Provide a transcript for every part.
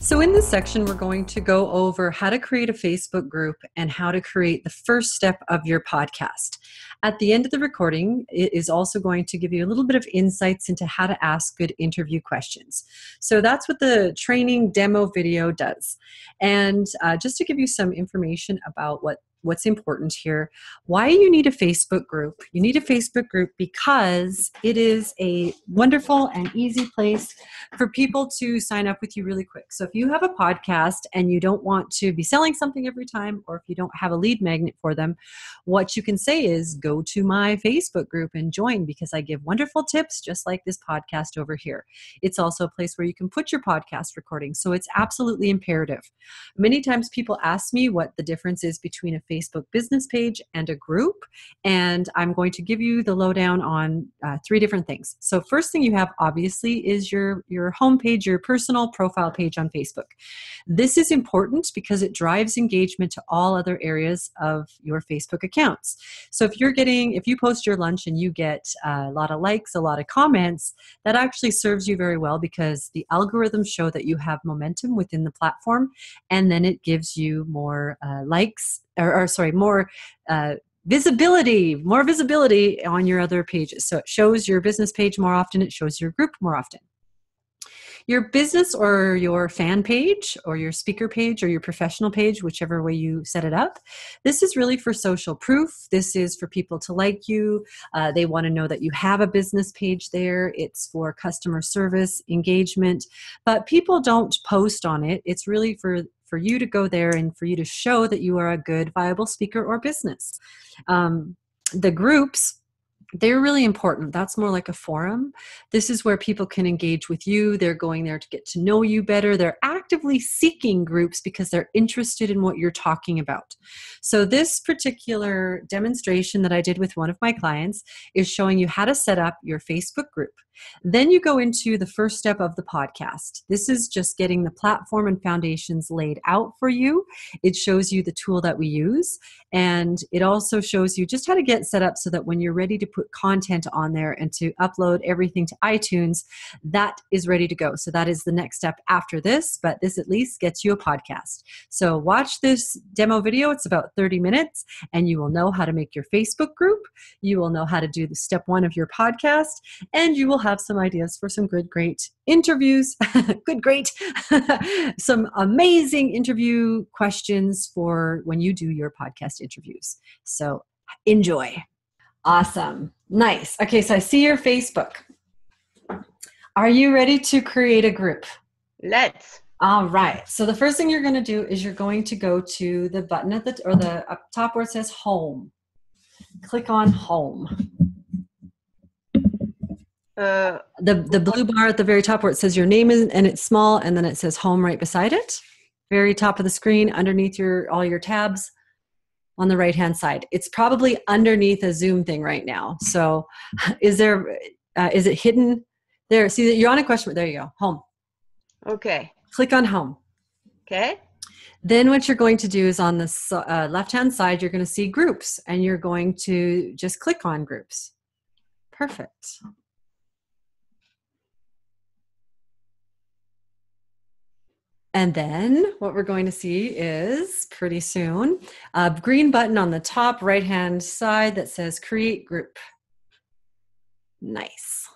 So in this section, we're going to go over how to create a Facebook group and how to create the first step of your podcast. At the end of the recording, it is also going to give you a little bit of insights into how to ask good interview questions. So that's what the training demo video does. And just to give you some information about what's important here, why you need a Facebook group. You need a Facebook group because it is a wonderful and easy place for people to sign up with you really quick. So if you have a podcast and you don't want to be selling something every time, or if you don't have a lead magnet for them, what you can say is go to my Facebook group and join, because I give wonderful tips just like this podcast over here. It's also a place where you can put your podcast recording. So it's absolutely imperative. Many times people ask me what the difference is between a Facebook business page and a group, and I'm going to give you the lowdown on 3 different things. So first thing you have obviously is your homepage, your personal profile page on Facebook. This is important because it drives engagement to all other areas of your Facebook accounts. So if you post your lunch and you get a lot of likes, a lot of comments, that actually serves you very well, because the algorithms show that you have momentum within the platform, and then it gives you more more visibility on your other pages. So it shows your business page more often, it shows your group more often. Your business or your fan page or your speaker page or your professional page, whichever way you set it up, this is really for social proof. This is for people to like you. They want to know that you have a business page there. It's for customer service, engagement, but people don't post on it. It's really for you to go there and for you to show that you are a good, viable speaker or business. The groups, they're really important. That's more like a forum. This is where people can engage with you. They're going there to get to know you better. They're actively seeking groups because they're interested in what you're talking about. So this particular demonstration that I did with one of my clients is showing you how to set up your Facebook group. Then you go into the first step of the podcast. This is just getting the platform and foundations laid out for you. It shows you the tool that we use, and it also shows you just how to get set up so that when you're ready to put content on there and to upload everything to iTunes, that is ready to go. So that is the next step after this, but this at least gets you a podcast. So watch this demo video. It's about 30 minutes, and you will know how to make your Facebook group. You will know how to do the step 1 of your podcast, and you will have some ideas for some good, great interviews. Some amazing interview questions for when you do your podcast interviews. So enjoy. Awesome. Nice. Okay, so I see your Facebook. Are you ready to create a group? Let's. All right. So the first thing you're going to do is you're going to go to the button at the up top where it says home. Click on home. The blue bar at the very top where it says your name and it's small, and then it says home right beside it. Very top of the screen, underneath all your tabs on the right hand side. It's probably underneath a Zoom thing right now. So is it hidden there? See, you're on a question. There you go. Home. Okay. Click on home. Okay. Then what you're going to do is on the left hand side, you're going to see groups, and you're going to just click on groups. Perfect. And then what we're going to see is pretty soon a green button on the top right-hand side that says create group. Nice.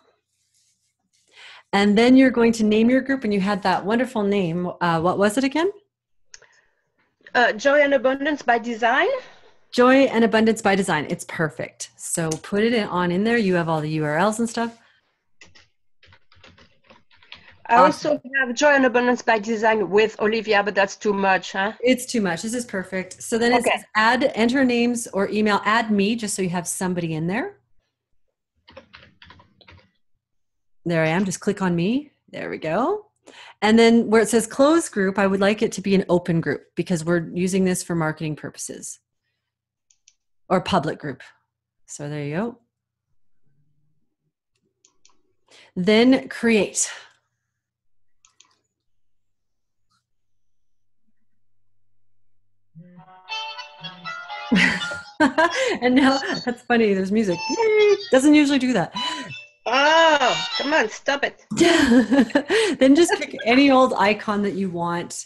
And then you're going to name your group, and you had that wonderful name. What was it again? Joy and Abundance by Design. Joy and Abundance by Design. It's perfect. So put it in there. You have all the URLs and stuff. I also have Joy and Abundance by Design with Olivia, but that's too much, huh? It's too much. This is perfect. So then it says enter names or email, add me, just so you have somebody in there. There I am. Just click on me. There we go. And then where it says close group, I would like it to be an open group because we're using this for marketing purposes, or public group. So there you go. Then create. And now that's funny. There's music. Yay! Doesn't usually do that. Oh, come on, stop it. Then just pick any old icon that you want.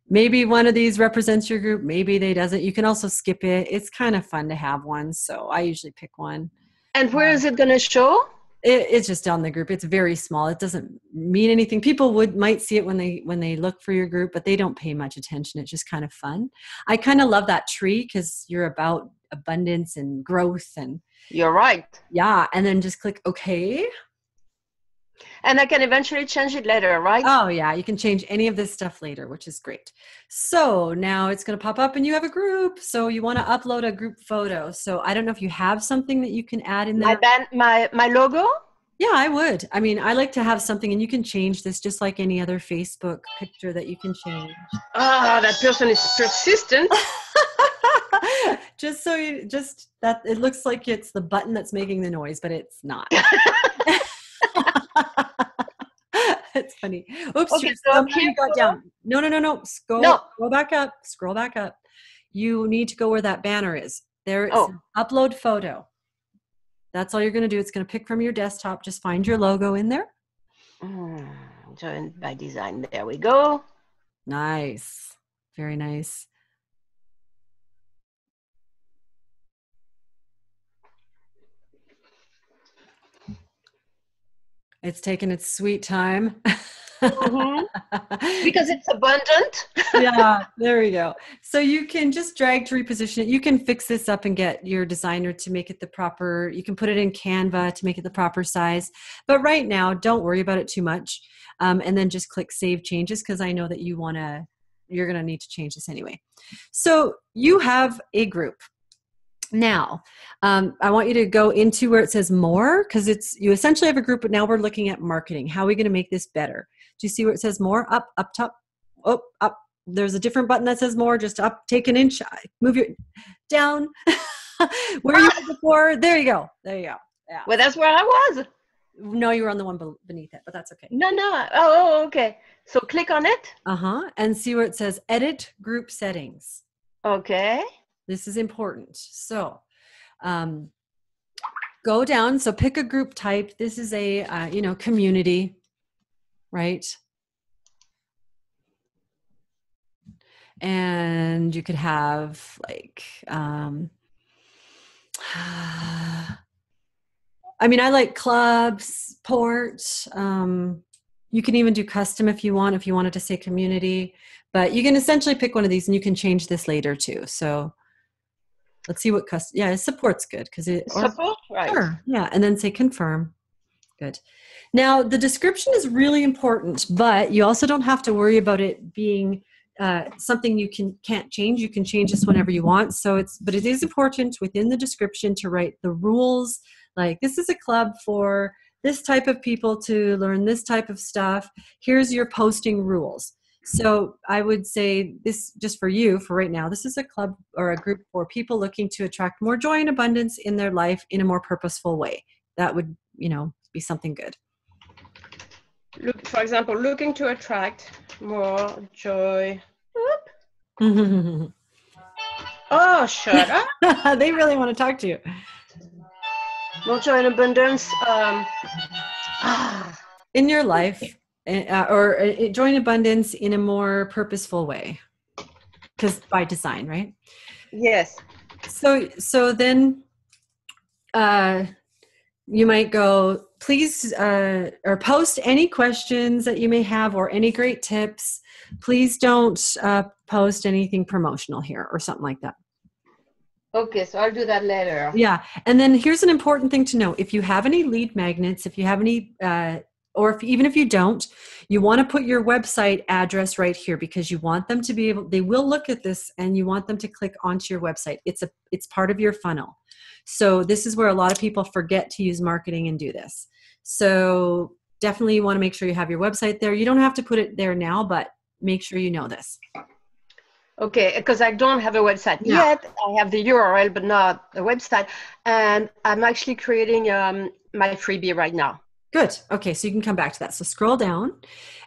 Maybe one of these represents your group, maybe they doesn't. You can also skip it. It's kind of fun to have one, so I usually pick one. And where is it going to show? It's just on the group. It's very small. It doesn't mean anything. People might see it when they look for your group, but they don't pay much attention. It's just kind of fun. I kind of love that tree because you're about abundance and growth, and you're right. Yeah, and then just click OK. And I can eventually change it later, right? Oh yeah, you can change any of this stuff later, which is great. So now it's going to pop up and you have a group. So you want to upload a group photo. So I don't know if you have something that you can add in there. My logo? Yeah, I would. I mean, I like to have something, and you can change this just like any other Facebook picture that you can change. Oh, that person is persistent. Just that it looks like it's the button that's making the noise, but it's not. It's funny. Oops, okay, so you got down. No. Scroll back up. Scroll back up. You need to go where that banner is. There is upload photo. That's all you're going to do. It's going to pick from your desktop. Just find your logo in there. Joined by design. There we go. Nice. Very nice. It's taken its sweet time. Because it's abundant. Yeah, there we go. So you can just drag to reposition it. You can fix this up and get your designer to make it the proper, you can put it in Canva to make it the proper size. But right now, don't worry about it too much. And then just click Save Changes, because I know that you're going to need to change this anyway. So you have a group. Now, I want you to go into where it says more, because you essentially have a group, but now we're looking at marketing. How are we going to make this better? Do you see where it says more? Up, top, up. There's a different button that says more, just up, take an inch, move your down. Where you were before, there you go. Yeah. Well, that's where I was. No, you were on the one beneath it, but that's okay. No. Oh, okay. So click on it. And see where it says edit group settings. Okay. This is important. So go down. So pick a group type. This is a, community, right? And you could have like, I like clubs, sports. You can even do custom if you wanted to say community, but you can essentially pick one of these and you can change this later too. So let's see what custom. Yeah, support's good because support, right? Sure. Yeah, and then say confirm. Good. Now the description is really important, but you also don't have to worry about it being something you can't change. You can change this whenever you want. But it is important within the description to write the rules. Like, this is a club for this type of people to learn this type of stuff. Here's your posting rules. So I would say this, just for you, for right now, this is a club or a group for people looking to attract more joy and abundance in their life in a more purposeful way. That would, be something good. Look, for example, looking to attract more joy. Oh, shut up. They really want to talk to you. More joy and abundance. In your life. Or joy and abundance in a more purposeful way, because by design, right? Yes. So then you might go, please, or post any questions that you may have or any great tips. Please don't post anything promotional here or something like that. Okay, so I'll do that later. Yeah, and then here's an important thing to know. If you have any lead magnets, if you have any even if you don't, you want to put your website address right here, because you want them to they will look at this and you want them to click onto your website. It's part of your funnel. So this is where a lot of people forget to use marketing and do this. So definitely you want to make sure you have your website there. You don't have to put it there now, but make sure you know this. Okay, because I don't have a website yet. I have the URL, but not a website. And I'm actually creating my freebie right now. Good. Okay, so you can come back to that. So scroll down,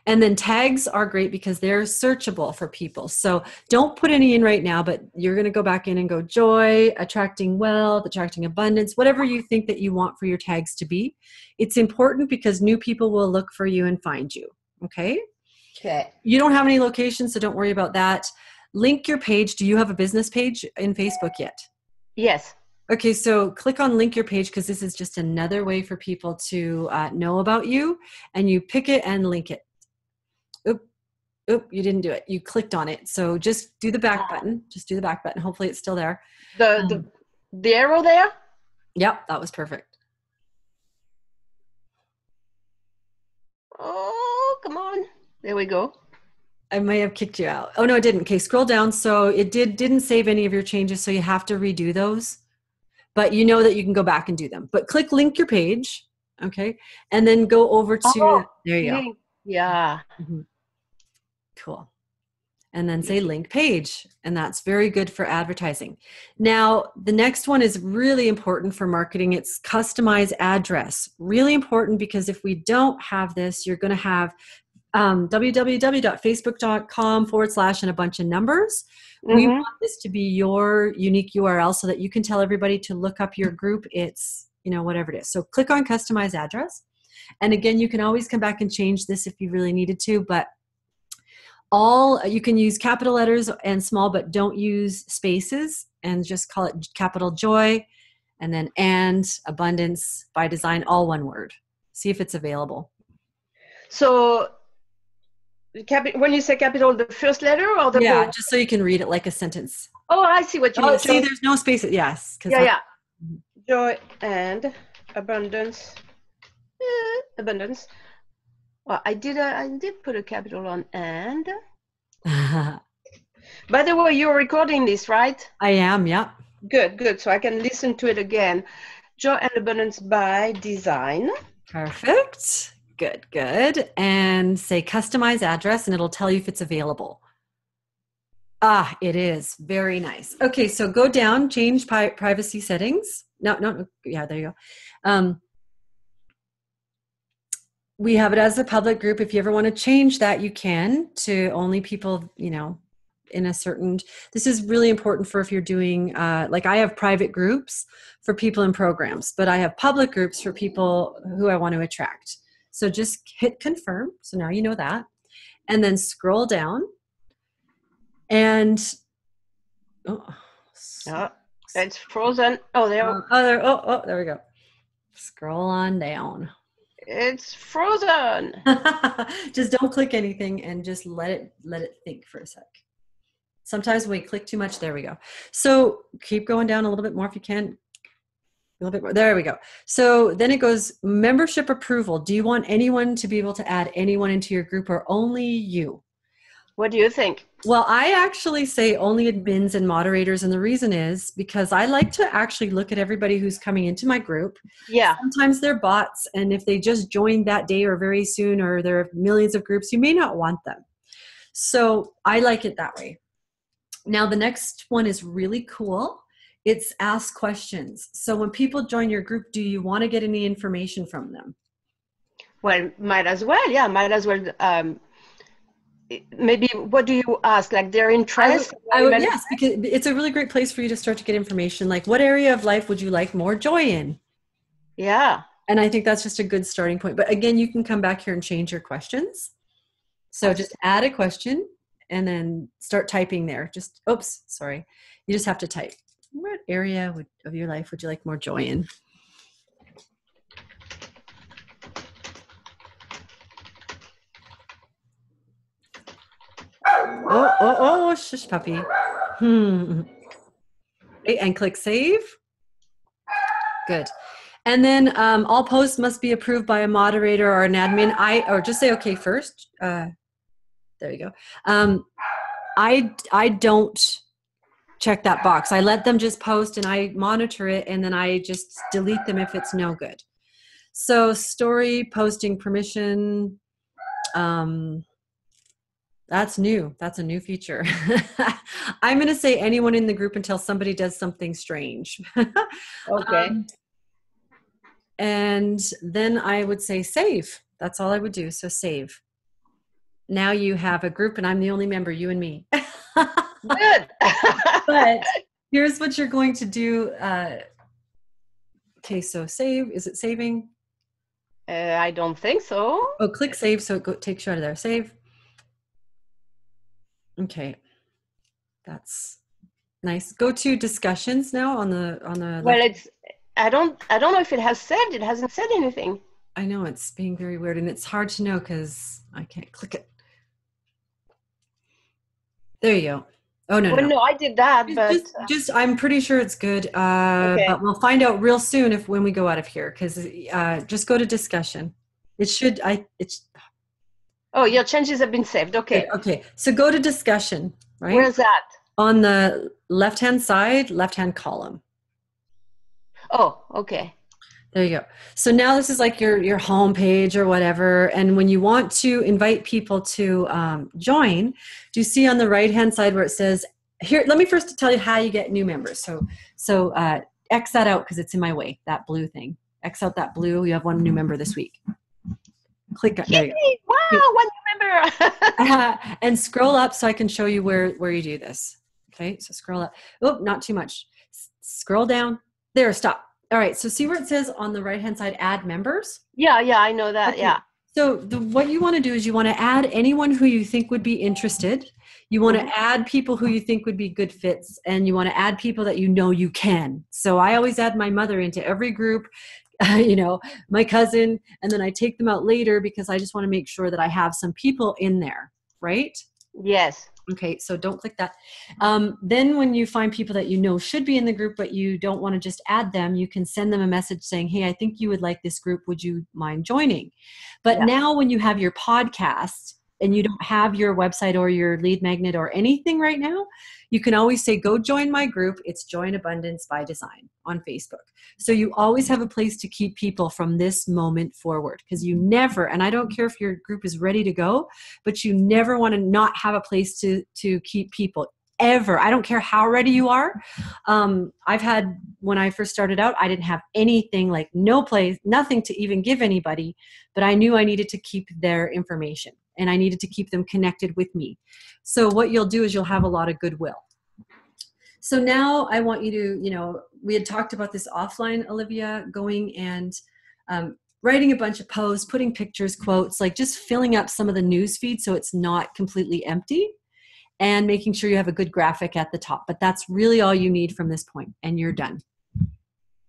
and then tags are great because they're searchable for people. So don't put any in right now, but you're going to go back in and go joy, attracting wealth, attracting abundance, whatever you think that you want for your tags to be. It's important because new people will look for you and find you. Okay. Okay. You don't have any locations, so don't worry about that. Link your page. Do you have a business page in Facebook yet? Yes. Okay, so click on link your page because this is just another way for people to know about you, and you pick it and link it. Oop, you didn't do it. You clicked on it. So just do the back button. Just do the back button. Hopefully it's still there. The arrow there? Yep, that was perfect. Oh, come on. There we go. I may have kicked you out. Oh, no, it didn't. Okay, scroll down. So it didn't save any of your changes, so you have to redo those. But you know that you can go back and do them. But click link your page, okay? And then go over to, there you go. Yeah. Mm-hmm. Cool. And then say link page. And that's very good for advertising. Now, the next one is really important for marketing. It's customize address. Really important because if we don't have this, you're going to have www.facebook.com / and a bunch of numbers. We want this to be your unique URL so that you can tell everybody to look up your group. It's, whatever it is. So click on customize address. And again, you can always come back and change this if you really needed to, but you can use capital letters and small, but don't use spaces, and just call it capital joy and then and abundance by design, all one word. See if it's available. So when you say capital, the first letter or the whole? Just so you can read it like a sentence. Oh, I see what you mean. See, there's no spaces. Yes. Yeah. Joy and abundance. Abundance. Well, I did put a capital on and. By the way, you're recording this, right? I am. Yeah. Good. So I can listen to it again. Joy and abundance by design. Perfect. Good. And say customize address, and it'll tell you if it's available. It is. Very nice. Okay, so go down, change privacy settings. No. Yeah, there you go. We have it as a public group. If you ever want to change that, you can to only people, in a certain, this is really important for if you're doing, like I have private groups for people in programs, but I have public groups for people who I want to attract. So just hit confirm. So now you know that. And then scroll down. And it's frozen. Oh, there. There we go. Scroll on down. It's frozen. Just don't click anything and just let it think for a sec. Sometimes when we click too much, there we go. So keep going down a little bit more if you can. A little bit more. There we go. So then it goes membership approval. Do you want anyone to be able to add anyone into your group or only you? What do you think? Well, I actually say only admins and moderators. And the reason is because I like to actually look at everybody who's coming into my group. Yeah. Sometimes they're bots. And if they just joined that day or very soon, or there are millions of groups, you may not want them. So I like it that way. Now, the next one is really cool. It's ask questions. So when people join your group, do you want to get any information from them? Well, might as well. Yeah, might as well. Maybe what do you ask? Like their interest? Yes, because it's a really great place for you to start to get information. Like what area of life would you like more joy in? Yeah. And I think that's just a good starting point. But again, you can come back here and change your questions. So just add a question and then start typing there. You just have to type. What area of your life would you like more joy in? Shush puppy. And click save. Good. And then all posts must be approved by a moderator or an admin. Or just say okay first. There you go. I don't check that box. I let them just post and I monitor it, and then I just delete them if it's no good. So story posting permission, that's new. That's a new feature. I'm going to say anyone in the group until somebody does something strange. Okay. And then I would say save. That's all I would do. So save. Now you have a group and I'm the only member, you and me. Good. But here's what you're going to do. Okay, so save. Is it saving? I don't think so. Oh, click save so it takes you out of there. Save. Okay. That's nice. Go to discussions now on the Well, left. I don't know if it has saved. It hasn't said anything. I know it's being very weird and it's hard to know because I can't click it. There you go. Oh, no, well, no, I did that, but just I'm pretty sure it's good. okay. But we'll find out real soon when we go out of here, because just go to discussion. It should, oh, your changes have been saved. Okay. Okay. So go to discussion, right? Where's that? On the left-hand side, left-hand column. Oh, okay. There you go. So now this is like your home page or whatever. And when you want to invite people to join, do you see on the right-hand side where it says, here, let me first tell you how you get new members. So X that out because it's in my way, that blue thing. X out that blue. You have one new member this week. Click on there. Wow, one new member. And scroll up so I can show you where you do this. Okay, so scroll up. Oh, not too much. Scroll down. There, stop. All right, so see where it says on the right-hand side, add members? Yeah, I know that, okay. Yeah. So what you want to do is you want to add anyone who you think would be interested. You want to add people who you think would be good fits, and you want to add people that you know you can. So I always add my mother into every group, my cousin, and then I take them out later because I just want to make sure that I have some people in there, right? Yes. Okay, so don't click that. Then when you find people that you know should be in the group, but you don't want to just add them, you can send them a message saying, hey, I think you would like this group. Would you mind joining? But now when you have your podcast and you don't have your website or your lead magnet or anything right now, you can always say, go join my group. It's Joy in Abundance by Design on Facebook. So you always have a place to keep people from this moment forward, because you never, and I don't care if your group is ready to go, but you never want to not have a place to keep people ever. I don't care how ready you are. I've had, when I first started out, I didn't have anything, like no place, nothing to even give anybody, but I knew I needed to keep their information and I needed to keep them connected with me. So what you'll do is you'll have a lot of goodwill. So now I want you to, we had talked about this offline, Olivia, going and writing a bunch of posts, putting pictures, quotes, like just filling up some of the news feed so it's not completely empty, and making sure you have a good graphic at the top. But that's really all you need from this point, and you're done.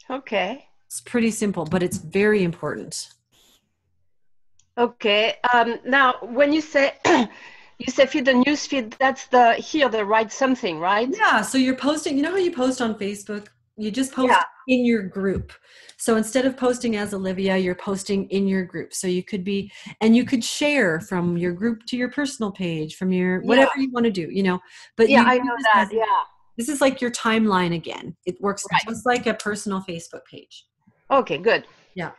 Okay. It's pretty simple, but it's very important. Okay. Now, when you say you say feed the news feed, that's the write something, right? Yeah. So you're posting. You know how you post on Facebook? You just post in your group. So instead of posting as Olivia, you're posting in your group. So you could be, and you could share from your group to your personal page, from your whatever you want to do. But I know that. This is like your timeline again. It works just like a personal Facebook page. Okay. Good. Yeah.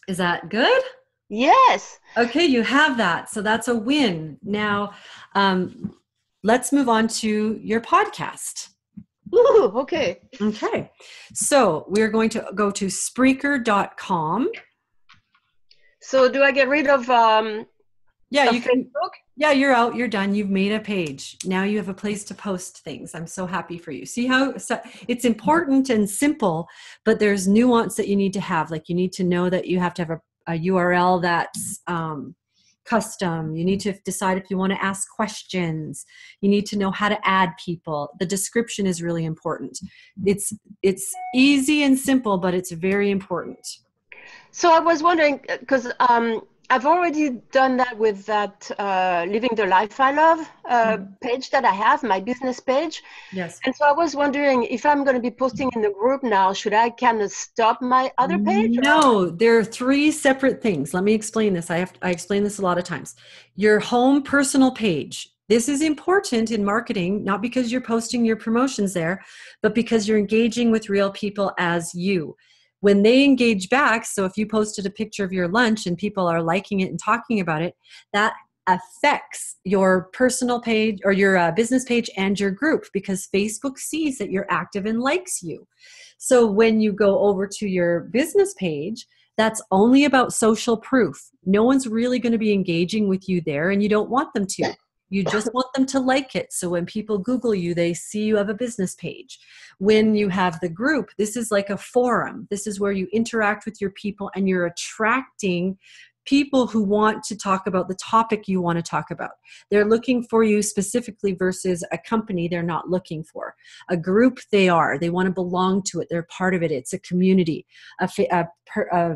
Is that good? Yes. Okay, you have that. So that's a win. Now, let's move on to your podcast. Ooh, okay. Okay. So we're going to go to Spreaker.com. So do I get rid of you can. Facebook? Yeah, you're out. You're done. You've made a page. Now you have a place to post things. I'm so happy for you. See how it's important and simple, but there's nuance that you need to have. Like you need to know that you have to have a URL that's custom. You need to decide if you want to ask questions. You need to know how to add people. The description is really important. It's easy and simple, but it's very important. So I was wondering, because I've already done that with that Living the Life I Love page that I have, my business page. Yes. And so I was wondering if I'm going to be posting in the group now, should I kind of stop my other page? No, there are three separate things. Let me explain this. I explain this a lot of times. Your home personal page. This is important in marketing, not because you're posting your promotions there, but because you're engaging with real people as you. When they engage back, so if you posted a picture of your lunch and people are liking it and talking about it, that affects your personal page or your business page and your group, because Facebook sees that you're active and likes you. So when you go over to your business page, that's only about social proof. No one's really going to be engaging with you there, and you don't want them to. You just want them to like it. So when people Google you, they see you have a business page. When you have the group, this is like a forum. This is where you interact with your people, and you're attracting people who want to talk about the topic you want to talk about. They're looking for you specifically versus a company they're not looking for. A group, they want to belong to it. They're part of it. It's a community. A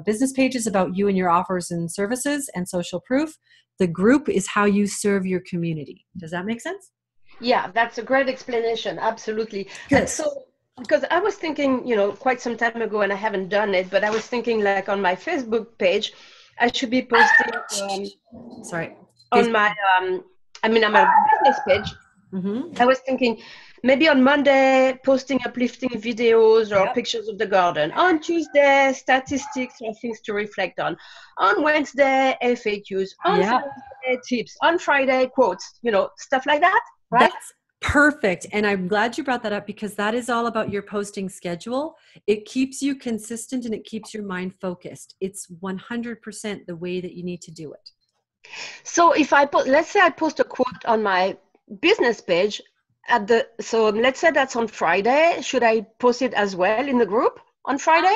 business page is about you and your offers and services and social proof. The group is how you serve your community. Does that make sense? Yeah, that's a great explanation. Absolutely. Good. And so, because I was thinking, quite some time ago, and I haven't done it, but I was thinking like on my Facebook page, I should be posting on my, on my business page. Mm-hmm. I was thinking maybe on Monday, posting uplifting videos or pictures of the garden. On Tuesday, statistics or things to reflect on. On Wednesday, FAQs. On Thursday, tips. On Friday, quotes, stuff like that, right? That's perfect. And I'm glad you brought that up, because that is all about your posting schedule. It keeps you consistent and it keeps your mind focused. It's 100% the way that you need to do it. So if let's say I post a quote on my business page so let's say that's on Friday. Should I post it as well in the group on Friday?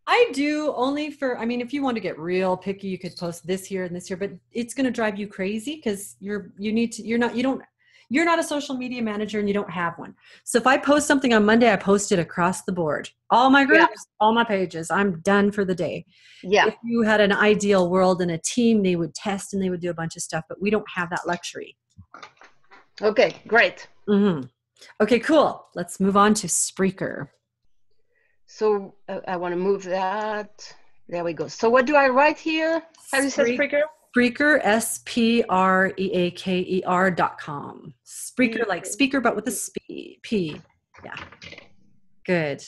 I do, only for, if you want to get real picky, you could post this here and this here, but it's going to drive you crazy because you're not a social media manager and you don't have one. So if I post something on Monday, I post it across the board. All my groups, all my pages, I'm done for the day. Yeah. If you had an ideal world and a team, they would test and they would do a bunch of stuff, but we don't have that luxury. Okay, great. Mm-hmm. Okay, cool. Let's move on to Spreaker. So I want to move that. There we go. So what do I write here? How do you say Spreaker? Spreaker, Spreaker.com. Spreaker, like speaker, but with a P. Yeah. Good.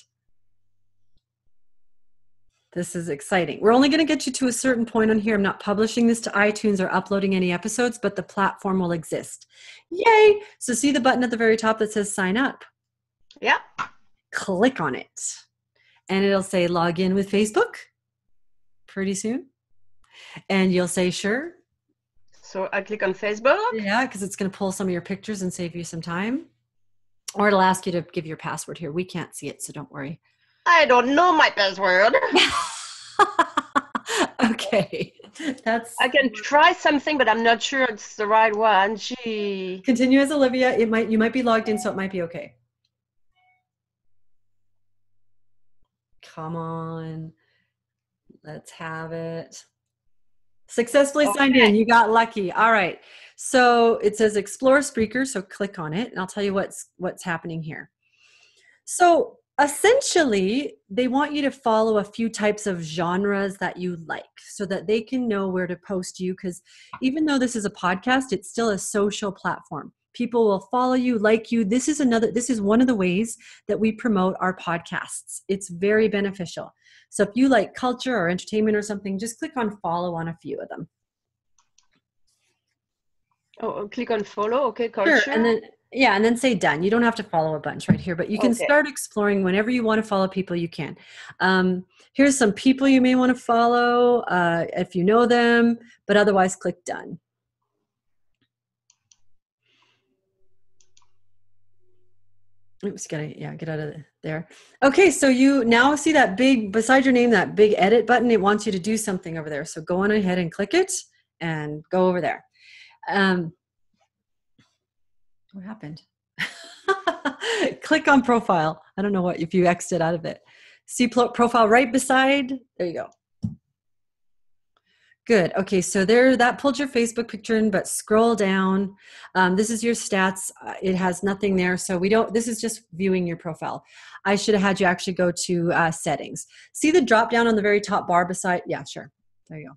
This is exciting. We're only going to get you to a certain point on here. I'm not publishing this to iTunes or uploading any episodes, but the platform will exist. Yay! So see the button at the very top that says sign up? Yeah. Click on it. And it'll say log in with Facebook pretty soon. And you'll say sure. So I click on Facebook? Yeah, because it's going to pull some of your pictures and save you some time. Or it'll ask you to give your password here. We can't see it, so don't worry. I don't know my password. Okay. I can try something, but I'm not sure it's the right one. Gee. Continue as Olivia. You might be logged in, so it might be okay. Come on. Let's have it. Successfully signed in. You got lucky. All right. So it says Explore Spreaker. So click on it and I'll tell you what's happening here. So essentially, they want you to follow a few types of genres that you like so that they can know where to post you. Because even though this is a podcast, it's still a social platform. People will follow you, like you. This is one of the ways that we promote our podcasts. It's very beneficial. So if you like culture or entertainment or something, just click on follow on a few of them. Oh, click on follow. Okay, culture. Sure. And then say done. You don't have to follow a bunch right here, but you can start exploring whenever you want to follow people, you can. Here's some people you may want to follow if you know them, but otherwise click done. Oops, get out of there. Okay, so you now see that big, beside your name, that big edit button. It wants you to do something over there. So go on ahead and click it and go over there. What happened? Click on profile. I don't know if you exited out of it. See profile right beside. There you go. Good. Okay, so that pulled your Facebook picture in, but scroll down. This is your stats. It has nothing there, so this is just viewing your profile. I should have had you actually go to settings. See the drop down on the very top bar beside? Yeah, sure. There you go.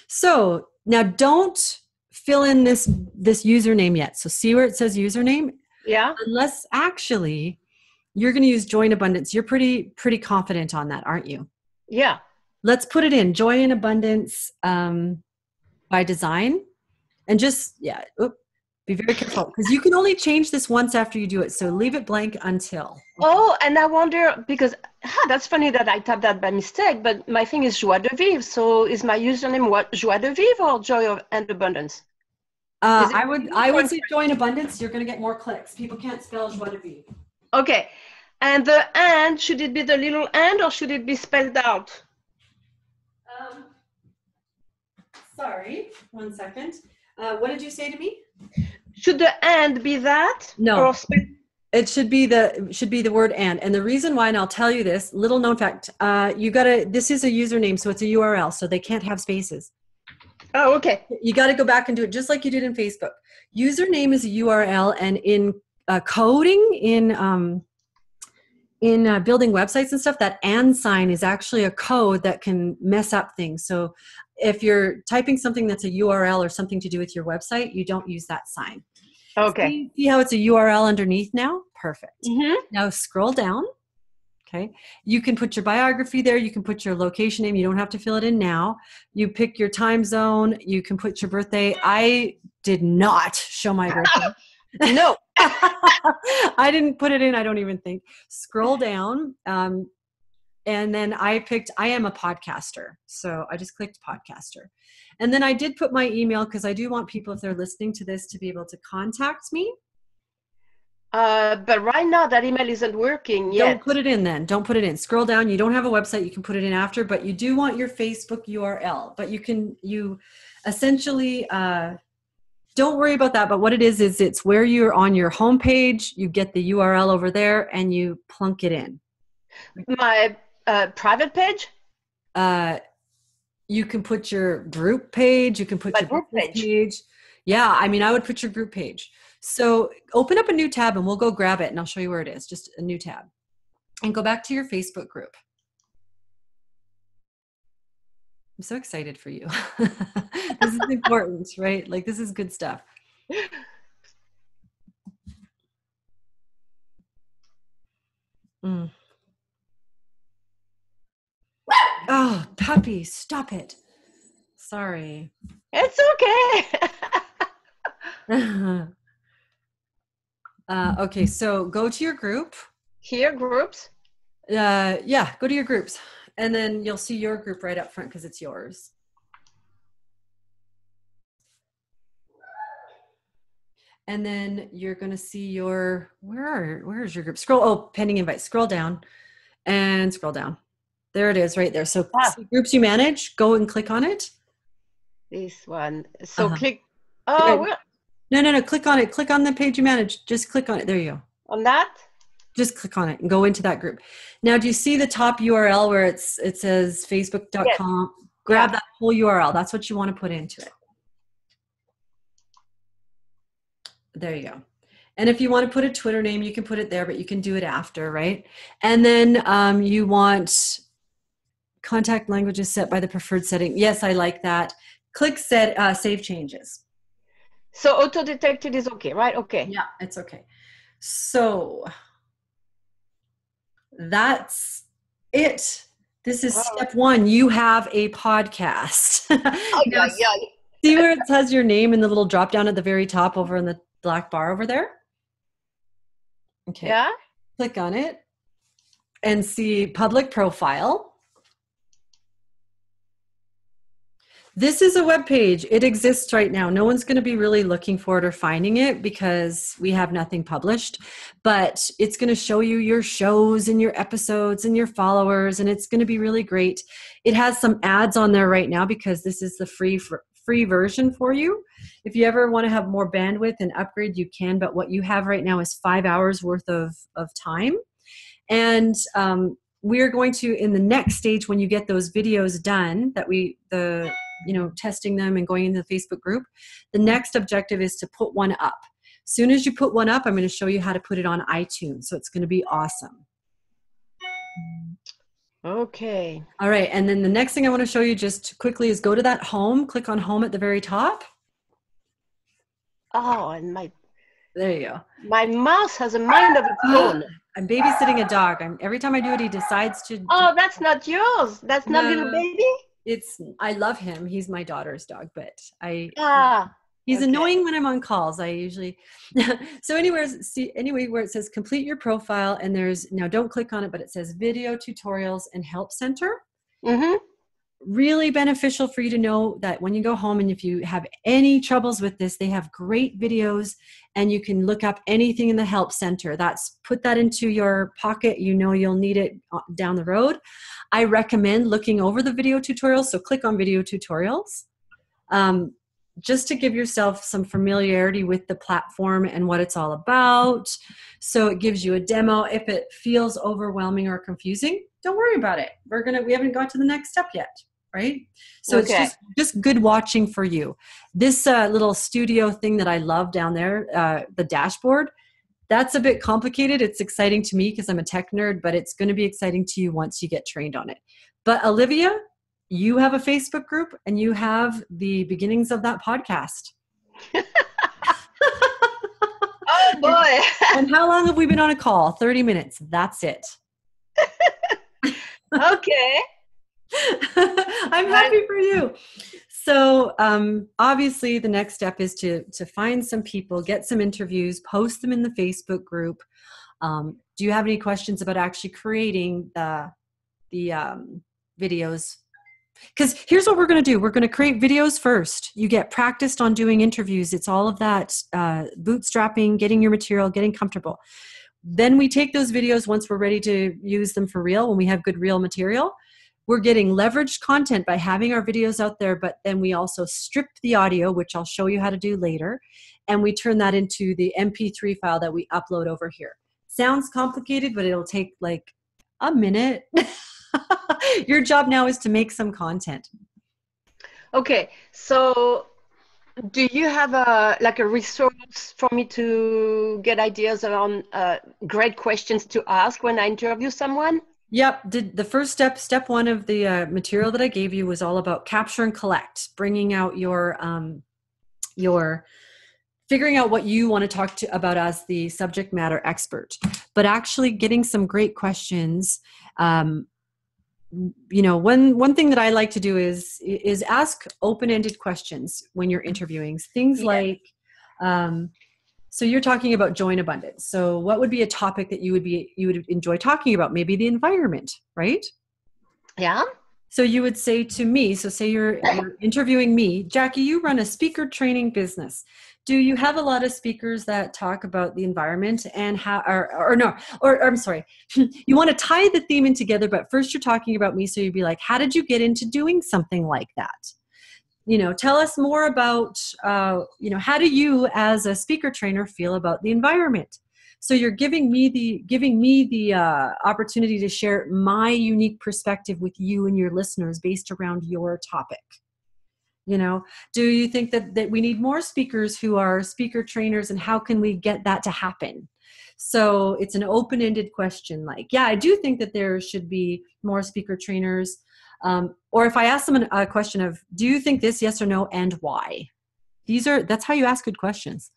So now don't fill in this username yet. So see where it says username? Yeah. Unless actually you're going to use Joy in Abundance. You're pretty confident on that, aren't you? Yeah. Let's put it in Joy in Abundance. by design. And just, be very careful because you can only change this once after you do it. So leave it blank until. Oh, and I wonder, because that's funny that I tapped that by mistake, but my thing is Joie de Vivre. So is my username what, Joie de Vivre or Joy and Abundance? I would say Joy and Abundance. You're going to get more clicks. People can't spell Joie de Vivre. Okay. And the and, should it be the little and or should it be spelled out? Sorry, 1 second. What did you say to me? Should the and be that? No. Or it should be the word and the reason why, and I'll tell you this little known fact, this is a username, so it's a URL, so they can't have spaces. Oh, okay. You got to go back and do it just like you did in Facebook. Username is a URL, and in coding, in building websites and stuff, that and sign is actually a code that can mess up things. So if you're typing something that's a URL or something to do with your website, you don't use that sign. Okay. See how it's a URL underneath now? Perfect. Mm-hmm. Now scroll down. Okay. You can put your biography there. You can put your location name. You don't have to fill it in now. You pick your time zone. You can put your birthday. I did not show my birthday. No. I didn't put it in. I don't even think. Scroll down. And then I am a podcaster. So I just clicked podcaster. And then I did put my email because I do want people, if they're listening to this, to be able to contact me. But right now that email isn't working yet. Don't put it in then. Don't put it in. Scroll down. You don't have a website. You can put it in after, but you do want your Facebook URL. But you essentially, don't worry about that. But what it is it's where you're on your homepage, you get the URL over there and you plunk it in. My private page? You can put your group page. You can put your group page. Yeah, I mean, I would put your group page. So open up a new tab and we'll go grab it and I'll show you where it is. Just a new tab. And go back to your Facebook group. I'm so excited for you. This is important, right? Like, this is good stuff. Oh, puppy, stop it. Sorry. It's okay. Okay, so go to your group. Here, groups? Yeah, go to your groups. And then you'll see your group right up front because it's yours. And then you're going to see your, where is your group? Pending invite. Scroll down and scroll down. There it is right there. So groups you manage, go and click on it. This one. So click. No. Click on it. Click on the page you manage. Just click on it. There you go. On that? Just click on it and go into that group. Now, do you see the top URL where it says facebook.com? Yes. Grab that whole URL. That's what you want to put into it. There you go. And if you want to put a Twitter name, you can put it there, but you can do it after, right? And then you want contact languages set by the preferred setting. Yes, I like that. Click save changes. So auto-detected is okay, right? Okay. Yeah, it's okay. So that's it. This is step one. You have a podcast. Yeah. See where it says your name in the little drop down at the very top over in the black bar over there? Okay. Yeah. Click on it and see public profile. This is a web page. It exists right now. No one's going to be really looking for it or finding it because we have nothing published, but it's going to show you your shows and your episodes and your followers, and it's going to be really great. It has some ads on there right now because this is the free version for you. If you ever want to have more bandwidth and upgrade, you can, but what you have right now is 5 hours worth of time. And we're going to, in the next stage, when you get those videos done, testing them and going into the Facebook group, the next objective is to put one up. As soon as you put one up, I'm going to show you how to put it on iTunes. So it's going to be awesome. Okay. All right. And then the next thing I want to show you just quickly is go to that home, click on home at the very top. Oh, and there you go. My mouse has a mind of its own. I'm babysitting a dog. Every time I do it, he decides to. Oh, that's not yours. That's not little baby? I love him. He's my daughter's dog, but he's okay. annoying when I'm on calls. I usually, so anyway, where it says complete your profile and now don't click on it, but it says video tutorials and help center. Mm-hmm. Really beneficial for you to know that when you go home and if you have any troubles with this, they have great videos and you can look up anything in the help center. Put that into your pocket. You'll need it down the road. I recommend looking over the video tutorials. So click on video tutorials. Just to give yourself some familiarity with the platform and what it's all about. So it gives you a demo. If it feels overwhelming or confusing, don't worry about it. We haven't got to the next step yet, right? So It's just good watching for you. This little studio thing that I love down there, the dashboard, that's a bit complicated. It's exciting to me because I'm a tech nerd, but it's going to be exciting to you once you get trained on it. But Olivia, you have a Facebook group and you have the beginnings of that podcast. Oh boy. And how long have we been on a call? 30 minutes. That's it. Okay. I'm happy for you. So obviously the next step is to find some people, get some interviews, post them in the Facebook group. Do you have any questions about actually creating the videos? Because here's what we're going to do. We're going to create videos first. You get practiced on doing interviews. It's all of that bootstrapping, getting your material, getting comfortable. Then we take those videos once we're ready to use them for real, when we have good real material. We're getting leveraged content by having our videos out there, but then we also strip the audio, which I'll show you how to do later, and we turn that into the MP3 file that we upload over here. Sounds complicated, but it'll take like a minute. Your job now is to make some content. Okay, so do you have a resource for me to get ideas around great questions to ask when I interview someone? Yep. The first step one of the material that I gave you was all about capture and collect, bringing out your figuring out what you want to talk about as the subject matter expert, but actually getting some great questions. One thing that I like to do is ask open-ended questions when you're interviewing. Things like, so you're talking about joy and abundance. So what would be a topic that you would enjoy talking about? Maybe the environment, right? Yeah. So you would say to me, so say you're interviewing me, Jackie, you run a speaker training business. Do you have a lot of speakers that talk about the environment and how, or I'm sorry, you want to tie the theme in together, but first you're talking about me. So you'd be like, how did you get into doing something like that? Tell us more about, how do you as a speaker trainer feel about the environment? So you're giving me the opportunity to share my unique perspective with you and your listeners based around your topic. Do you think that we need more speakers who are speaker trainers, and how can we get that to happen? So it's an open-ended question like, yeah, I do think that there should be more speaker trainers. Or if I ask them a question of, do you think this, yes or no, and why? That's how you ask good questions.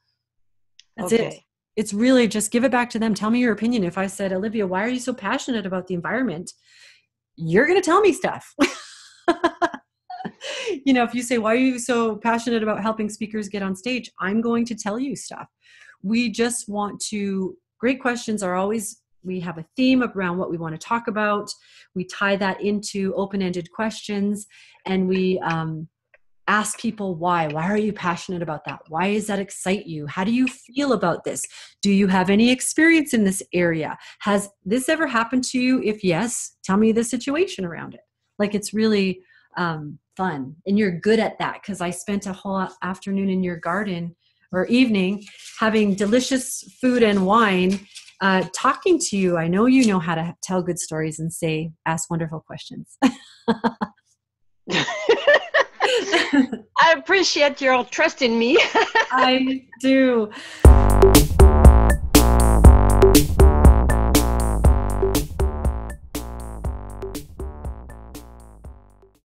That's it. It's really just give it back to them. Tell me your opinion. If I said, Olivia, why are you so passionate about the environment? You're going to tell me stuff. If you say, why are you so passionate about helping speakers get on stage? I'm going to tell you stuff. We just want great questions are always, we have a theme around what we want to talk about. We tie that into open-ended questions, and we ask people why. Why are you passionate about that? Why does that excite you? How do you feel about this? Do you have any experience in this area? Has this ever happened to you? If yes, tell me the situation around it. Like, it's really fun, and you're good at that, because I spent a whole afternoon in your garden or evening having delicious food and wine, talking to you. I know you know how to tell good stories and ask wonderful questions. I appreciate your trust in me. I do.